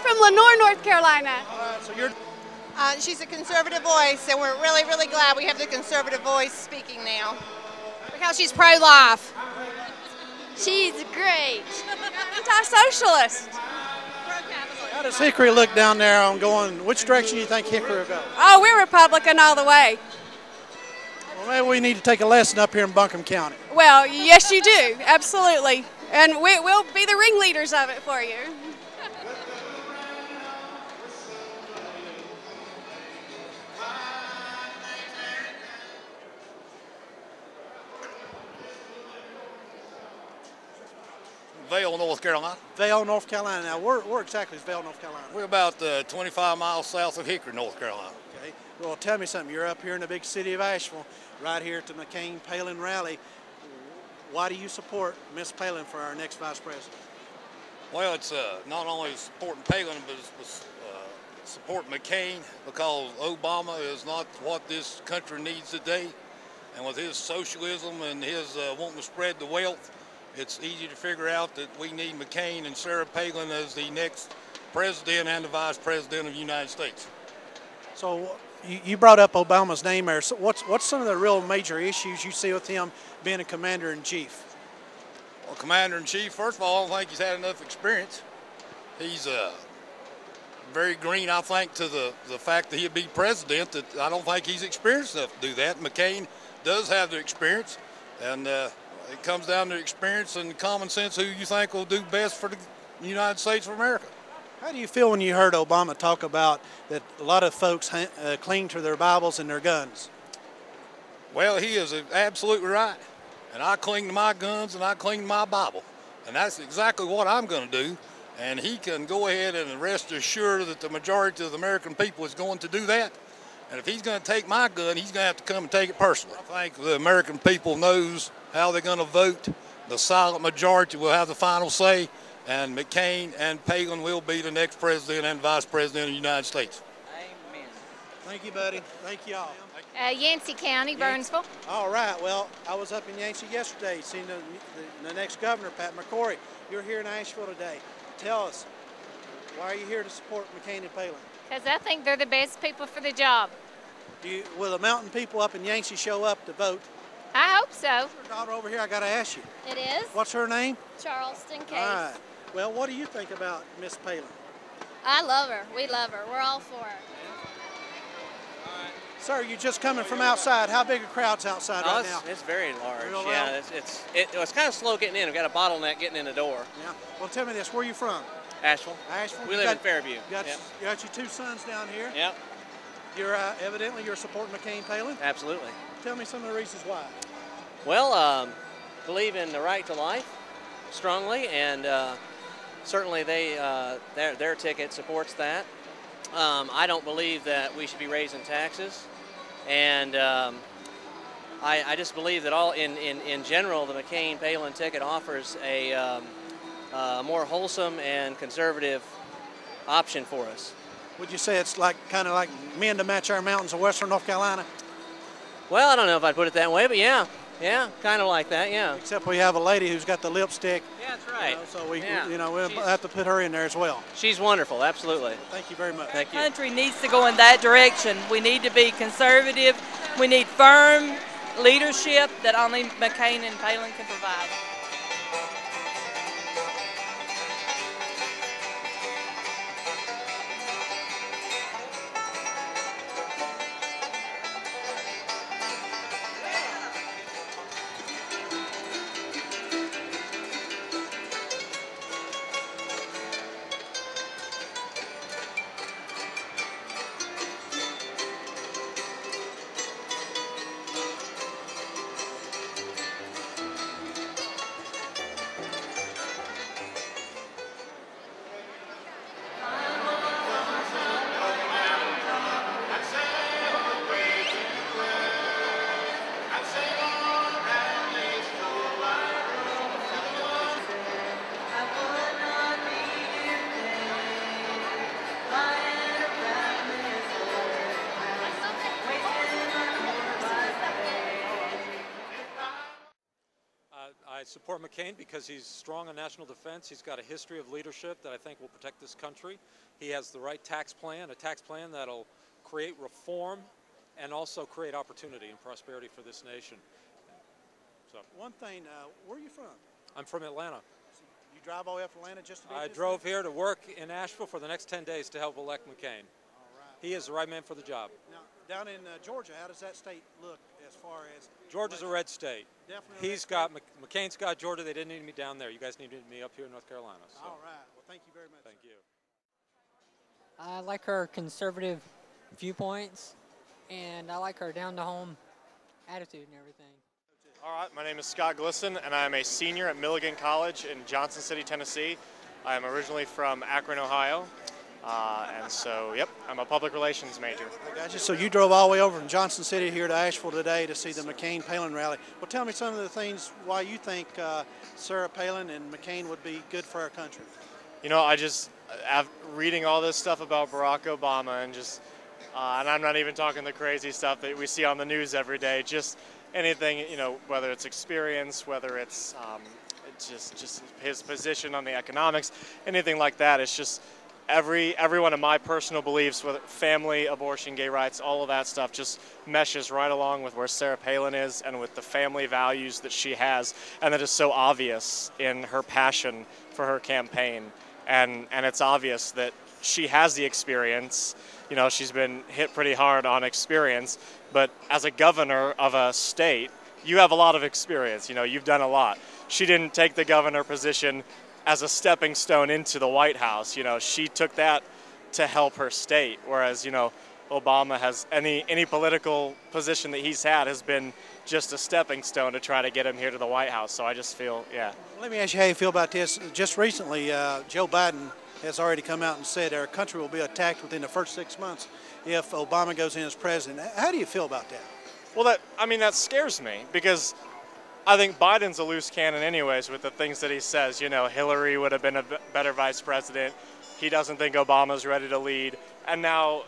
We're from Lenore, North Carolina. All right, so you're. She's a conservative voice, and we're really, really glad we have the conservative voice speaking now. Because she's pro-life. She's great. Anti-socialist. How does Hickory look down there on going? Which direction do you think Hickory will go? Oh, we're Republican all the way. Well, maybe we need to take a lesson up here in Buncombe County. Well, yes, you do. Absolutely. And we'll be the ringleaders of it for you. Vale, North Carolina. Vale, North Carolina. Now, where exactly is Vale, North Carolina? We're about 25 miles south of Hickory, North Carolina. Okay. Well, tell me something. You're up here in the big city of Asheville, right here at the McCain-Palin rally. Why do you support Miss Palin for our next vice president? Well, it's not only supporting Palin, but it's supporting McCain, because Obama is not what this country needs today. And with his socialism and his wanting to spread the wealth, it's easy to figure out that we need McCain and Sarah Palin as the next president and the vice president of the United States. So you brought up Obama's name there. So what's some of the real major issues you see with him being a commander-in-chief? Well, commander-in-chief, first of all, I don't think he's had enough experience. He's very green, I think, to the fact that he'll be president. That I don't think he's experienced enough to do that. McCain does have the experience, and it comes down to experience and common sense who you think will do best for the United States of America. How do you feel when you heard Obama talk about that a lot of folks cling to their Bibles and their guns? Well, he is absolutely right. And I cling to my guns and I cling to my Bible. And that's exactly what I'm going to do. And he can go ahead and rest assured that the majority of the American people is going to do that. And if he's going to take my gun, he's going to have to come and take it personally. I think the American people knows how they're going to vote. The silent majority will have the final say, and McCain and Palin will be the next president and vice president of the United States. Amen. Thank you, buddy. Thank you all. Yancey County, Burnsville. All right. Well, I was up in Yancey yesterday, seeing the next governor, Pat McCrory. You're here in Asheville today. Tell us, why are you here to support McCain and Palin? Because I think they're the best people for the job. Will the mountain people up in Yancey show up to vote? I hope so. Her daughter over here, I got to ask you. It is? What's her name? Charleston Case. All right. Well, what do you think about Miss Palin? I love her. We love her. We're all for her. Sir, you're just coming from outside. How big a crowd's outside right now? It's very large. Real yeah, it's kind of slow getting in. We've got a bottleneck getting in the door. Yeah. Well, tell me this. Where are you from? Asheville. Asheville. We live in Fairview. You got your two sons down here. Yep. You're evidently you're supporting McCain Palin. Absolutely. Tell me some of the reasons why. Well, believe in the right to life strongly, and certainly their ticket supports that. I don't believe that we should be raising taxes, and I just believe that in general the McCain-Palin ticket offers a more wholesome and conservative option for us. Would you say it's kind of like men to match our mountains of western North Carolina? Well, I don't know if I'd put it that way, but yeah, kind of like that, yeah. Except we have a lady who's got the lipstick. Yeah, that's right. So we'll have to put her in there as well. She's wonderful, absolutely. Thank you very much. Thank you. The country needs to go in that direction. We need to be conservative. We need firm leadership that only McCain and Palin can provide. support McCain because he's strong on national defense. He's got a history of leadership that I think will protect this country. He has the right tax plan, a tax plan that'll create reform and also create opportunity and prosperity for this nation. So, one thing, where are you from? I'm from Atlanta. You drive all the way up to Atlanta just to be I drove here to work in Asheville for the next 10 days to help elect McCain. All right. He is the right man for the job. Now, down in Georgia, how does that state look as far as? Georgia's a red state. Definitely. He's got, McCain's got Georgia. They didn't need me down there. You guys needed me up here in North Carolina. So. All right. Well, thank you very much. Thank you. I like her conservative viewpoints, and I like her down-to-home attitude and everything. All right, my name is Scott Glisson, and I am a senior at Milligan College in Johnson City, Tennessee. I am originally from Akron, Ohio, and so, yep, I'm a public relations major. I got you. So you drove all the way over from Johnson City here to Asheville today to see the McCain-Palin rally. Well, tell me some of the things why you think Sarah Palin and McCain would be good for our country. You know, reading all this stuff about Barack Obama and just, and I'm not even talking the crazy stuff that we see on the news every day, just anything, you know, whether it's experience, whether it's just his position on the economics, anything like that. It's just every one of my personal beliefs, whether family, abortion, gay rights, all of that stuff just meshes right along with where Sarah Palin is and with the family values that she has, and that is so obvious in her passion for her campaign. And it's obvious that she has the experience. You know, she's been hit pretty hard on experience, but as a governor of a state, you have a lot of experience. You know, you've done a lot. She didn't take the governor position as a stepping stone into the White House. You know, she took that to help her state, whereas, you know, Obama has any political position that he's had has been just a stepping stone to try to get him here to the White House. So I just feel, yeah. Let me ask you how you feel about this. Just recently, Joe Biden has already come out and said our country will be attacked within the first 6 months if Obama goes in as president. How do you feel about that? Well, that scares me, because I think Biden's a loose cannon anyways with the things that he says. You know, Hillary would have been a better vice president. He doesn't think Obama's ready to lead. And now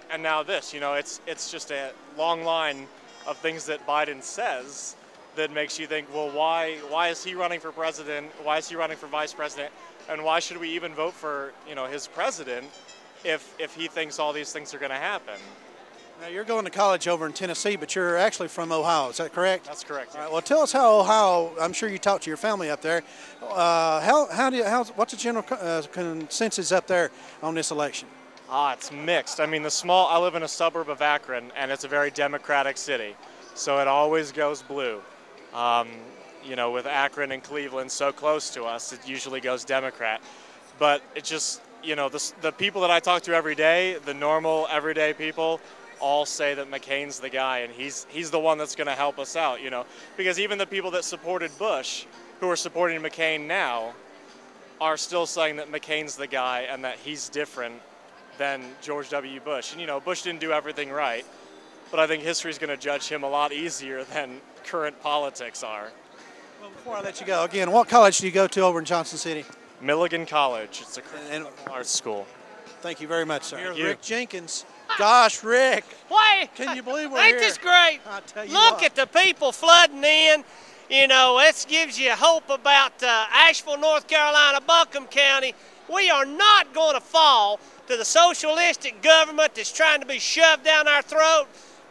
this, you know, it's just a long line of things that Biden says that makes you think, well, why is he running for president? Why is he running for vice president? And why should we even vote for, you know, his president if he thinks all these things are going to happen? Now, you're going to college over in Tennessee, but you're actually from Ohio. Is that correct? That's correct. All right, well, tell us how Ohio, I'm sure you talked to your family up there. What's the general consensus up there on this election? It's mixed. I mean, I live in a suburb of Akron, and it's a very Democratic city, so it always goes blue. You know, with Akron and Cleveland so close to us, it usually goes Democrat. But it just, you know, the people that I talk to every day, the normal, everyday people, all say that McCain's the guy, and he's the one that's going to help us out, you know. Because even the people that supported Bush, who are supporting McCain now, are still saying that McCain's the guy and that he's different than George W. Bush. And, you know, Bush didn't do everything right, but I think history's going to judge him a lot easier than current politics are. Well, before I let you go, again, what college do you go to over in Johnson City? Milligan College. It's a Christian arts school. Thank you very much, sir. Thank Here's you. Rick Jenkins. Gosh, Rick. Why? Can you believe we're Ain't here? this great? I tell you Look what. at the people flooding in. You know, this gives you hope about Asheville, North Carolina, Buncombe County. We are not going to fall to the socialistic government that's trying to be shoved down our throat.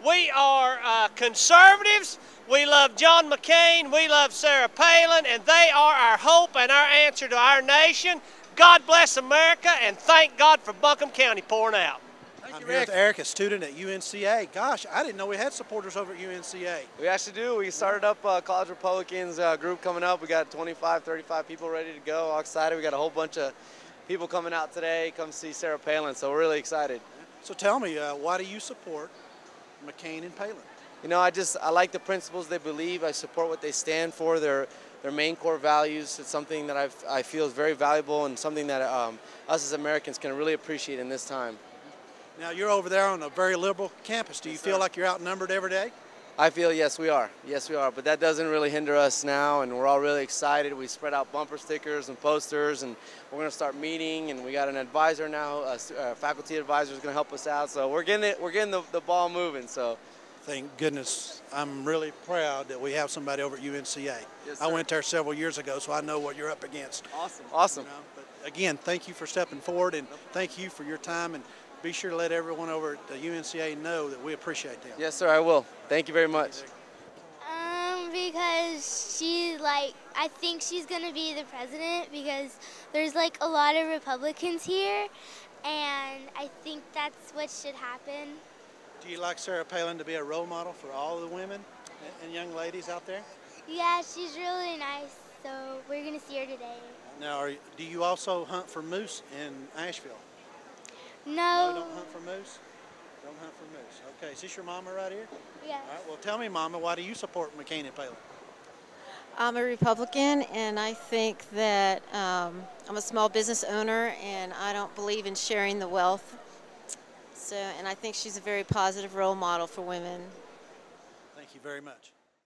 We are conservatives. We love John McCain. We love Sarah Palin, and they are our hope and our answer to our nation. God bless America, and thank God for Buncombe County pouring out. I'm here with Eric, a student at UNCA. Gosh, I didn't know we had supporters over at UNCA. We actually do. We started up College Republicans group coming up. We got 25, 35 people ready to go. All excited. We got a whole bunch of people coming out today, come see Sarah Palin, so we're really excited. So tell me, why do you support McCain and Palin? You know, I like the principles they believe. I support what they stand for, their main core values. It's something that I feel is very valuable and something that us as Americans can really appreciate in this time. Now, you're over there on a very liberal campus. Do you feel like you're outnumbered every day? I feel yes, we are. Yes, we are. But that doesn't really hinder us now, and we're all really excited. We spread out bumper stickers and posters, and we're going to start meeting. And we got an advisor now, a faculty advisor is going to help us out. So we're getting the ball moving. So thank goodness, I'm really proud that we have somebody over at UNCA. Yes, I sir. went there several years ago, so I know what you're up against. Awesome. Awesome. You know, but again, thank you for stepping forward, and thank you for your time, and be sure to let everyone over at the UNCA know that we appreciate them. Yes, sir, I will. Thank you very much. Because I think she's going to be the president because there's like a lot of Republicans here, and I think that's what should happen. Do you like Sarah Palin to be a role model for all the women and young ladies out there? Yeah, she's really nice, so we're going to see her today. Now, do you also hunt for moose in Asheville? No. No, don't hunt for moose? Don't hunt for moose. Okay, is this your mama right here? Yes. All right, well, tell me, Mama, why do you support McCain and Palin? I'm a Republican, and I think that I'm a small business owner, and I don't believe in sharing the wealth. So, and I think she's a very positive role model for women. Thank you very much.